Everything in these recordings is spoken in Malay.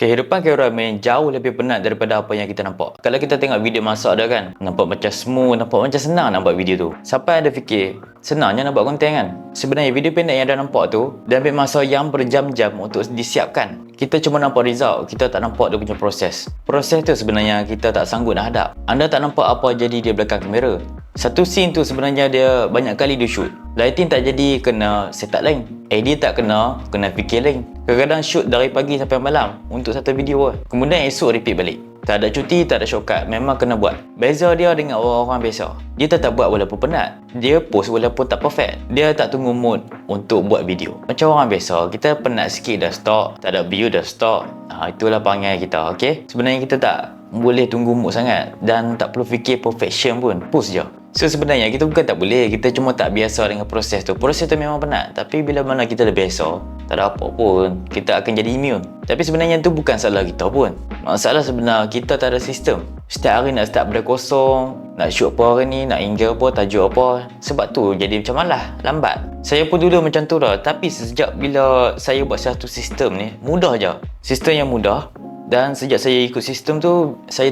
Kehidupan kameraman jauh lebih penat daripada apa yang kita nampak. Kalau kita tengok video masak dah kan, nampak macam smooth, nampak macam senang nak buat video tu. Siapa ada fikir, senangnya nak buat konten kan? Sebenarnya video pendek yang anda nampak tu, dia ambil masa yang berjam-jam untuk disiapkan. Kita cuma nampak result, kita tak nampak dia punya proses. Proses tu sebenarnya kita tak sanggup nak hadap. Anda tak nampak apa jadi di belakang kamera. Satu scene tu sebenarnya dia banyak kali dia shoot. Lighting tak jadi, kena setup lain. Edit tak kena fikir lain. Kadang-kadang shoot dari pagi sampai malam untuk satu video lah. Kemudian esok repeat balik. Tak ada cuti, tak ada shortcut, memang kena buat. Beza dia dengan orang-orang biasa. Dia tetap buat walaupun penat. Dia post walaupun tak perfect. Dia tak tunggu mood untuk buat video. Macam orang biasa, kita penat sikit dah stop, tak ada view dah stop. Itulah perangai kita, okay? Sebenarnya kita tak boleh tunggu mood sangat dan tak perlu fikir perfection pun. Post je. So sebenarnya kita bukan tak boleh, kita cuma tak biasa dengan proses tu. Proses tu memang penat, tapi bila mana kita dah biasa, tak ada apa pun, kita akan jadi immune. Tapi sebenarnya tu bukan salah kita pun. Masalah sebenarnya kita tak ada sistem. Setiap hari nak start benda kosong, nak shoot apa hari ni, nak angle apa, tajuk apa. Sebab tu jadi macam malah, lambat. Saya pun dulu macam tu lah, tapi sejak bila saya buat satu sistem ni, mudah je. Sistem yang mudah, dan sejak saya ikut sistem tu, saya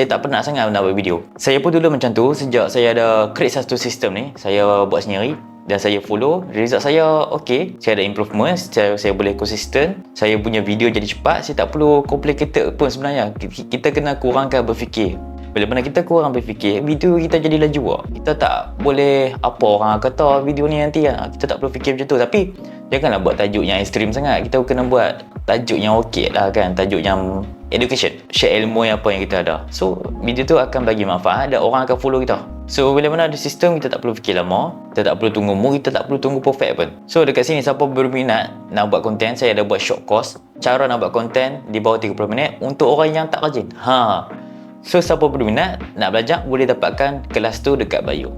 tak pernah sangat nak buat video. Saya pun dulu macam tu, sejak saya ada create satu sistem ni, saya buat sendiri dan saya follow, result saya okey, saya ada improvement, saya boleh konsisten, saya punya video jadi cepat, saya tak perlu complicated pun sebenarnya. Kita kena kurangkan berfikir. Bila mana kita kurang berfikir, video kita jadi laju lah. Kita tak boleh apa orang kata video ni nanti lah. Kita tak perlu fikir macam tu. Tapi janganlah buat tajuk yang ekstrim sangat. Kita kena buat tajuk yang okey lah kan. Tajuk yang education, share ilmu yang apa yang kita ada. So video tu akan bagi manfaat dan orang akan follow kita. So bila mana ada sistem, kita tak perlu fikir lama, kita tak perlu tunggu mood, kita tak perlu tunggu perfect pun. So dekat sini siapa berminat nak buat konten, saya ada buat short course cara nak buat konten di bawah 30 minit untuk orang yang tak rajin. So siapa berminat nak belajar, boleh dapatkan kelas tu dekat bio.